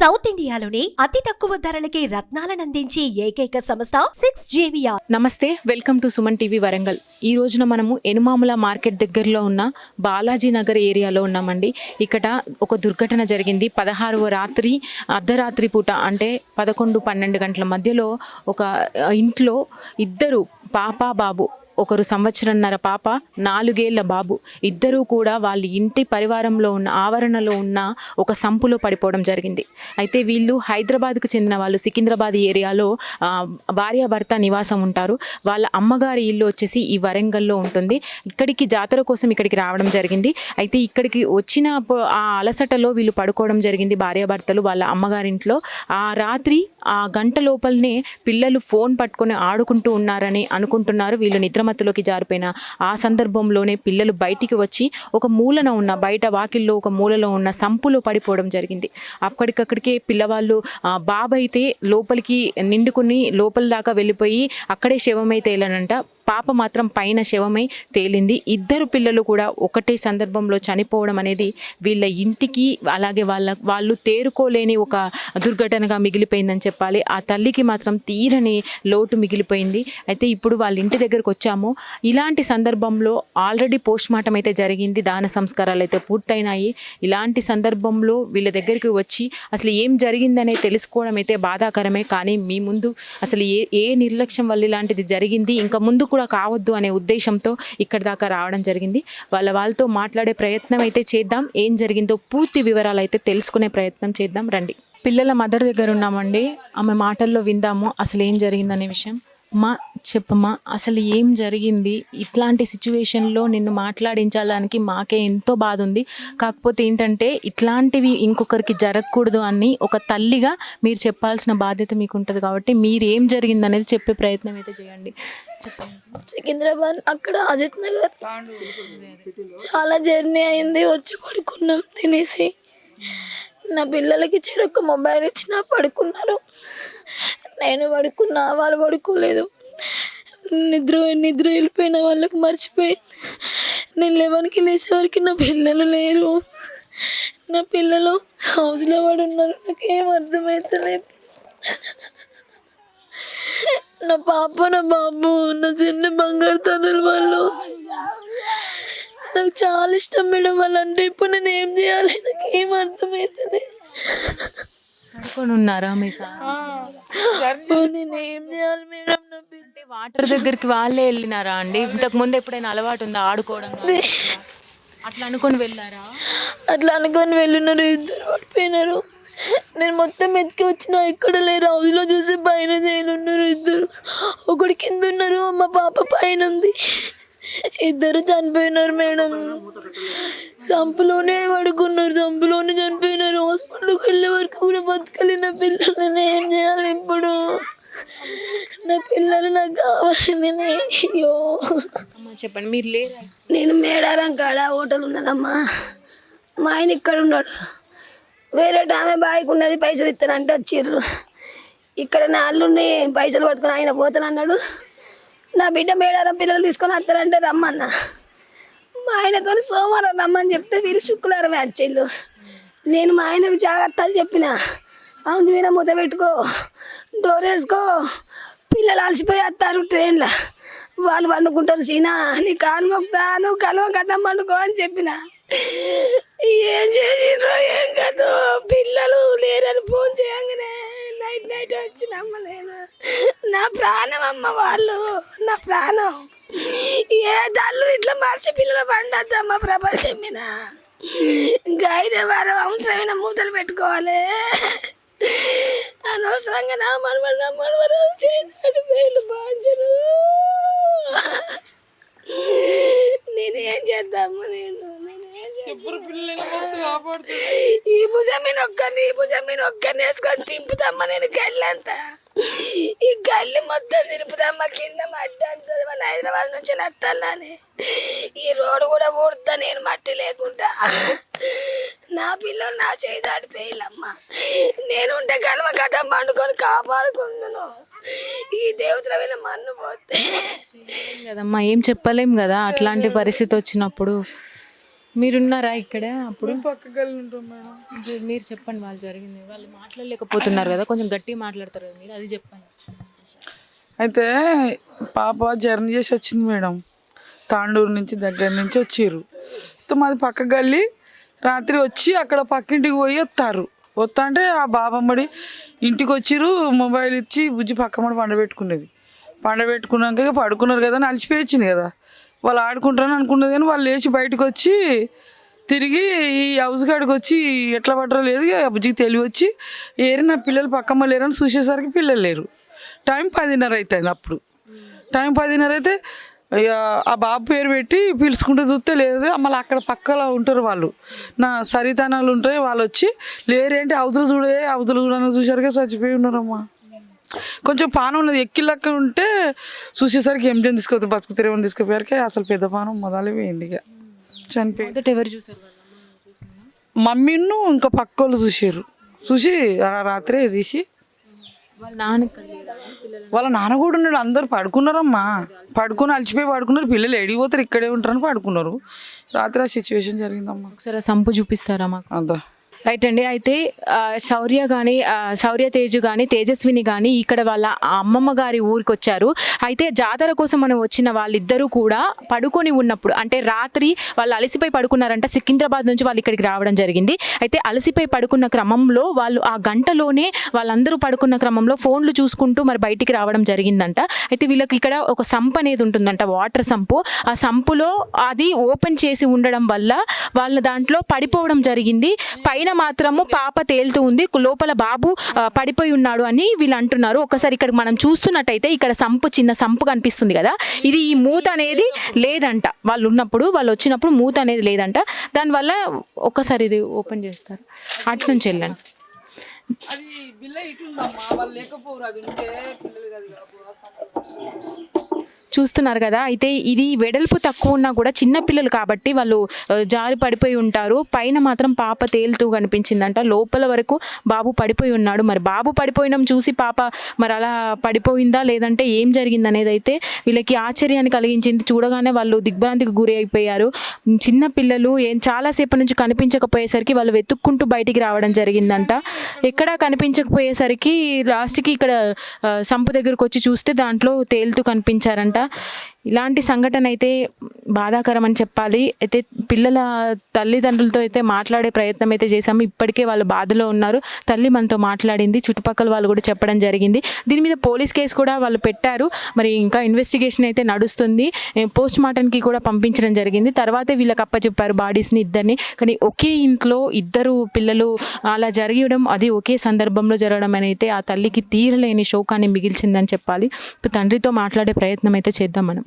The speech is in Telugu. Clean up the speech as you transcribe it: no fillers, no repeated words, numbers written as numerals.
సౌత్ ఇండియాలోనే అతి తక్కువ ధరలకి రత్నాలనందించే ఏకైక సంస్థ 6JVR. నమస్తే, welcome to Suman TV Warangal. ఈ రోజున మనము ఎనుమాముల మార్కెట్ దగ్గరలో ఉన్న బాలాజీ నగర్ ఏరియాలో ఉన్నామండి. ఇక్కడ ఒక దుర్ఘటన జరిగింది. 16వ రాత్రి అర్ధరాత్రి పూట అంటే 11-12 గంటల మధ్యలో ఒక ఇంట్లో ఇద్దరు పాప బాబు, ఒకరు సంవత్సరన్నర పాప, 4 ఏళ్ల బాబు, ఇద్దరూ కూడా వాళ్ళ ఇంటి పరివారంలో ఉన్న ఆవరణలో ఉన్న ఒక సంపులో పడిపోవడం జరిగింది. అయితే వీళ్ళు హైదరాబాద్కు చెందిన వాళ్ళు, సికింద్రాబాద్ ఏరియాలో భార్యాభర్త నివాసం ఉంటారు. వాళ్ళ అమ్మగారి ఇల్లు వచ్చేసి ఈ వరంగల్లో ఉంటుంది. ఇక్కడికి జాతర కోసం ఇక్కడికి రావడం జరిగింది. అయితే ఇక్కడికి వచ్చిన ఆ అలసటలో వీళ్ళు పడుకోవడం జరిగింది భార్యాభర్తలు వాళ్ళ అమ్మగారింట్లో. ఆ రాత్రి ఆ గంట లోపలనే పిల్లలు ఫోన్ పట్టుకొని ఆడుకుంటూ ఉన్నారని అనుకుంటున్నారు. వీళ్ళు నిద్రమత్తులోకి జారిపోయిన ఆ సందర్భంలోనే పిల్లలు బయటికి వచ్చి ఒక మూలన ఉన్న, బయట వాకిల్లో ఒక మూలలో ఉన్న సంపులో పడిపోవడం జరిగింది. అక్కడికక్కడికే పిల్లవాళ్ళు బాబు అయితే లోపలికి నిండుకుని లోపల దాకా వెళ్ళిపోయి అక్కడే శవమై తేలనంట. పాప మాత్రం పైన శవమై తేలింది. ఇద్దరు పిల్లలు కూడా ఒకటే సందర్భంలో చనిపోవడం అనేది వీళ్ళ ఇంటికి అలాగే వాళ్ళు తేరుకోలేని ఒక దుర్ఘటనగా మిగిలిపోయిందని చెప్పాలి. ఆ తల్లికి మాత్రం తీరని లోటు మిగిలిపోయింది. అయితే ఇప్పుడు వాళ్ళ ఇంటి దగ్గరకు వచ్చాము. ఇలాంటి సందర్భంలో ఆల్రెడీ పోస్ట్ మార్టం అయితే జరిగింది, దాన సంస్కారాలు అయితే పూర్తయినాయి. ఇలాంటి సందర్భంలో వీళ్ళ దగ్గరికి వచ్చి అసలు ఏం జరిగిందనే తెలుసుకోవడం అయితే బాధాకరమే. కానీ మీ ముందు అసలు ఏ నిర్లక్ష్యం వల్ల ఇలాంటిది జరిగింది, ఇంకా ముందు కూడా కావద్దు అనే ఉద్దేశంతో ఇక్కడ దాకా రావడం జరిగింది. వాళ్ళతో మాట్లాడే ప్రయత్నం అయితే చేద్దాం. ఏం జరిగిందో పూర్తి వివరాలు అయితే తెలుసుకునే ప్రయత్నం చేద్దాం రండి. పిల్లల మదర్ దగ్గర ఉన్నామండి. ఆమె మాటల్లో విందాము అసలు ఏం జరిగిందనే విషయం. మా చెప్పమ్మా, అసలు ఏం జరిగింది? ఇట్లాంటి సిచ్యువేషన్లో నిన్ను మాట్లాడించడానికి మాకే ఎంతో బాధ ఉంది. కాకపోతే ఏంటంటే ఇట్లాంటివి ఇంకొకరికి జరగకూడదు అని ఒక తల్లిగా మీరు చెప్పాల్సిన బాధ్యత మీకు ఉంటుంది. కాబట్టి మీరు ఏం జరిగింది అనేది చెప్పే ప్రయత్నం అయితే చేయండి. చెప్పండి. సికింద్రాబాద్ అక్కడ అజిత్ నగర్ చాలా జర్నీ అయింది. వచ్చి పడుకున్నాం తినేసి. నా పిల్లలకి చెరొక్క మొబైల్ ఇచ్చినా పడుకున్నారు. నేను పడుకున్నా, వాళ్ళు పడుకోలేదు. నిద్ర వెళ్ళిపోయిన వాళ్ళకి మర్చిపోయి నేను 11కి లేసేవరకు నా పిల్లలు లేరు. నా పిల్లలు హౌస్లో పడి ఉన్నారు. నాకేం అర్థమవుతలేదు. నా పాప, నా బాబు, నా చిన్న బంగారు తనులు వాళ్ళు నాకు చాలా ఇష్టం మేడం. వాళ్ళంటే ఇప్పుడు నేను ఏం చేయాలి నాకేం అర్థమవుతుంది. ఉన్నారా మీ సార్? నేను ఏం చేయాలి మేడం? నా అంటే వాటర్ దగ్గరికి వాళ్ళే వెళ్ళినారా అండి? ఇంతకు ముందు ఎప్పుడైనా అలవాటు ఉందా ఆడుకోవడం? అట్లా అనుకొని వెళ్ళారా? అట్లా అనుకొని వెళ్ళినారు. ఇద్దరు పడిపోయినారు. నేను మొత్తం ఎత్తుకి వచ్చిన ఇక్కడ లేరు. హౌస్లో చూసి పైన చేయనున్నారు. ఇద్దరు, ఒకటి కింద ఉన్నారు, మా పాప పైన ఉంది. ఇద్దరు చనిపోయినారు మేడం. సంపులోనే పడుకున్నారు, సంపులోనే చనిపోయినారు. హాస్పిటల్కి వెళ్ళే వరకు కూడా బతకలే నా పిల్లలు. నేను ఏం చేయాలి ఇప్పుడు? నా పిల్లలు నాకు కావాలి. నేను అయ్యో చెప్పండి. మీరు లేరా? నేను మేడారం కాడ హోటల్ ఉన్నదమ్మా. మా ఆయన ఇక్కడ ఉన్నాడు. వేరే ఆమె బాయికి ఉన్నది, పైసలు ఇస్తానంటే వచ్చిర్రు. ఇక్కడ నా అల్లుడిని పైసలు పట్టుకుని ఆయన పోతానన్నాడు. నా బిడ్డ మేడారం పిల్లలు తీసుకొని వస్తారంటే రమ్మన్నా. మా ఆయనతో సోమవారం రమ్మని చెప్తే వీళ్ళు శుక్రవారమే వచ్చేళ్ళు. నేను మా ఆయనకు జాగ్రత్తలు చెప్పిన, అవును మీద మూత పెట్టుకో, డోర్ వేసుకో, పిల్లలు అలసిపోయి వస్తారు ట్రైన్లో, వాళ్ళు వండుకుంటారు. సీనా నీ కాలు మొక్తా, నువ్వు కలవ కట్టం పండుకో అని చెప్పిన. ఏం చేసిండ్రో ఏం కాదు. పిల్లలు లేరని ఫోన్ చేయగానే నైట్ వచ్చినమ్మ. నేను నా ప్రాణం అమ్మ, వాళ్ళు నా ప్రాణం. ఏ తల్లు ఇట్లా మార్చి పిల్లలు పండద్దమ్మ ప్రపంచం మీద. ఇంకా 5 వారం అవసరమైన మూతలు పెట్టుకోవాలి. అనవసరంగా నా మనవరు చేయనాడు వేలు బాంచరు. నేనేం చేద్దాము? ఈ భుజం మీద ఒక్కరిని వేసుకొని తింపుదమ్మా. నేను గల్లంతా ఈ గల్లి మొత్తం తిరుపుదమ్మా. కింద మట్టి అంటుంది. మన హైదరాబాద్ నుంచి వస్తానని ఈ రోడ్డు కూడా ఊడుతా నేను మట్టి లేకుండా. నా పిల్లలు నా చేయి దాటిపోయిల్లమ్మా. నేను ఉంటే కలమ గడ్డం పండుకొని కాపాడుకుందును. ఈ దేవతల మీద మన్ను పోతే కదమ్మా, ఏం చెప్పలేం కదా అట్లాంటి పరిస్థితి వచ్చినప్పుడు. మీరున్నారా ఇక్కడ అప్పుడు? పక్కకి వెళ్ళి ఉంటాం మేడం. మీరు చెప్పండి, వాళ్ళు జరిగింది. వాళ్ళు మాట్లాడలేకపోతున్నారు కదా, కొంచెం గట్టిగా మాట్లాడతారు కదా మీరు, అది చెప్పండి. అయితే పాప జర్నీ చేసి వచ్చింది మేడం, తాండూరు నుంచి దగ్గర నుంచి వచ్చిర్రు. మాది పక్క గల్లి. రాత్రి వచ్చి అక్కడ పక్కింటికి పోయి వస్తా అంటే ఆ బాబమ్మడి ఇంటికి వచ్చిర్రు. మొబైల్ ఇచ్చి బుజ్జి పక్కమ్మడి పండబెట్టుకున్నాక పడుకున్నారు కదా అని అలసిపోయి వచ్చింది కదా, వాళ్ళు ఆడుకుంటారని అనుకున్నది. కానీ వాళ్ళు లేచి బయటకు వచ్చి తిరిగి ఈ హౌస్ కాడికి వచ్చి ఎట్లా పట్టరో లేదు, బుజ్జికి తెలివి వచ్చి ఏరి నా పిల్లలు పక్కమ్మ లేరని చూసేసరికి పిల్లలు లేరు. టైం 10:30 అవుతుంది. అప్పుడు టైం 10:30 అయితే ఇక ఆ బాబు పేరు పెట్టి పిలుచుకుంటూ చూస్తే లేదు. మళ్ళీ అక్కడ పక్కలో ఉంటారు వాళ్ళు, నా సరితనాలు ఉంటాయి. వాళ్ళు వచ్చి లేరేంటి అవతలు చూడని చూసారుగా చచ్చిపోయి ఉన్నారమ్మా. కొంచెం పానం ఉన్నది, ఎక్కిలక్క ఉంటే చూసేసరికి ఎంజన్ తీసుకొస్తే బతుకుతారేమని తీసుకుపోయారికి అసలు పెద్ద పానం మొదలు పోయింది. ఇక చనిపోయి ఎవరు చూసారు? మమ్మీను ఇంకా పక్క వాళ్ళు చూసి రాత్రే తీసి వాళ్ళ నాన్న కూడా ఉన్నాడు. అందరు పడుకున్నారమ్మా, పడుకుని అలసిపోయి పడుకున్నారు. పిల్లలు ఎడిగిపోతారు, ఇక్కడే ఉంటారని పడుకున్నారు. రాత్రి ఆ సిచ్యువేషన్ జరిగిందమ్మా. ఒకసారి సంపు చూపిస్తారా మాకు? అంతా రైట్ అండి. అయితే శౌర్య తేజు కానీ తేజస్విని కానీ ఇక్కడ వాళ్ళ అమ్మమ్మ గారి ఊరికి వచ్చారు. అయితే జాతర కోసం మనం వచ్చిన వాళ్ళిద్దరూ కూడా పడుకొని ఉన్నప్పుడు, అంటే రాత్రి వాళ్ళు అలసిపోయి పడుకున్నారంట. సికింద్రాబాద్ నుంచి వాళ్ళు ఇక్కడికి రావడం జరిగింది. అయితే అలసిపోయి పడుకున్న క్రమంలో వాళ్ళు ఆ గంటలోనే వాళ్ళందరూ పడుకున్న క్రమంలో ఫోన్లు చూసుకుంటూ మరి బయటికి రావడం జరిగిందంట. అయితే వీళ్ళకి ఇక్కడ ఒక సంప్ అనేది ఉంటుందంట, వాటర్ సంపు. ఆ సంపులో అది ఓపెన్ చేసి ఉండడం వల్ల వాళ్ళ దాంట్లో పడిపోవడం జరిగింది. పైన మాత్రము పాప తేలుతూ ఉంది, లోపల బాబు పడిపోయి ఉన్నాడు అని వీళ్ళు అంటున్నారు. ఒకసారి ఇక్కడ మనం చూస్తున్నట్టయితే ఇక్కడ సంపు, చిన్న సంపు కనిపిస్తుంది కదా, ఇది ఈ మూత అనేది లేదంట. వాళ్ళు వచ్చినప్పుడు మూత అనేది లేదంట. దానివల్ల ఒక్కసారి ఇది ఓపెన్ చేస్తారు, అటు నుంచి వెళ్ళండి. చూస్తున్నారు కదా. అయితే ఇది వెడల్పు తక్కువ ఉన్నా కూడా చిన్న పిల్లలు కాబట్టి వాళ్ళు జారి పడిపోయి ఉంటారు. పైన మాత్రం పాప తేలుతూ కనిపించిందంట, లోపల వరకు బాబు పడిపోయి ఉన్నాడు. మరి బాబు పడిపోయినాం చూసి పాప మరి అలా పడిపోయిందా లేదంటే ఏం జరిగింది అనేది అయితే వీళ్ళకి ఆశ్చర్యాన్ని కలిగించింది. చూడగానే వాళ్ళు దిగ్భ్రాంతికి గురి అయిపోయారు. చిన్న పిల్లలు చాలాసేపటి నుంచి కనిపించకపోయేసరికి వాళ్ళు వెతుక్కుంటూ బయటికి రావడం జరిగిందంట. ఎక్కడా కనిపించకపోయేసరికి లాస్ట్కి ఇక్కడ సంపు దగ్గరకు వచ్చి చూస్తే దాంట్లో తేలుతూ కనిపించారంట. ఇలాంటి సంఘటన అయితే బాధాకరం అని చెప్పాలి. అయితే పిల్లల తల్లిదండ్రులతో అయితే మాట్లాడే ప్రయత్నం అయితే చేశాము. ఇప్పటికే వాళ్ళు బాధలో ఉన్నారు. తల్లి మనతో మాట్లాడింది, చుట్టుపక్కల వాళ్ళు కూడా చెప్పడం జరిగింది. దీని మీద పోలీస్ కేసు కూడా వాళ్ళు పెట్టారు. మరి ఇంకా ఇన్వెస్టిగేషన్ అయితే నడుస్తుంది. పోస్ట్ మార్టంకి కూడా పంపించడం జరిగింది. తర్వాతే వీళ్ళకి అప్పచెప్పారు బాడీస్ని, ఇద్దరిని. కానీ ఒకే ఇంట్లో ఇద్దరు పిల్లలు అలా జరగడం, అది ఒకే సందర్భంలో జరగడం అని అయితే ఆ తల్లికి తీరలేని శోకాన్ని మిగిల్చిందని చెప్పాలి. ఇప్పుడు తండ్రితో మాట్లాడే ప్రయత్నం అయితే చేద్దాం మనం.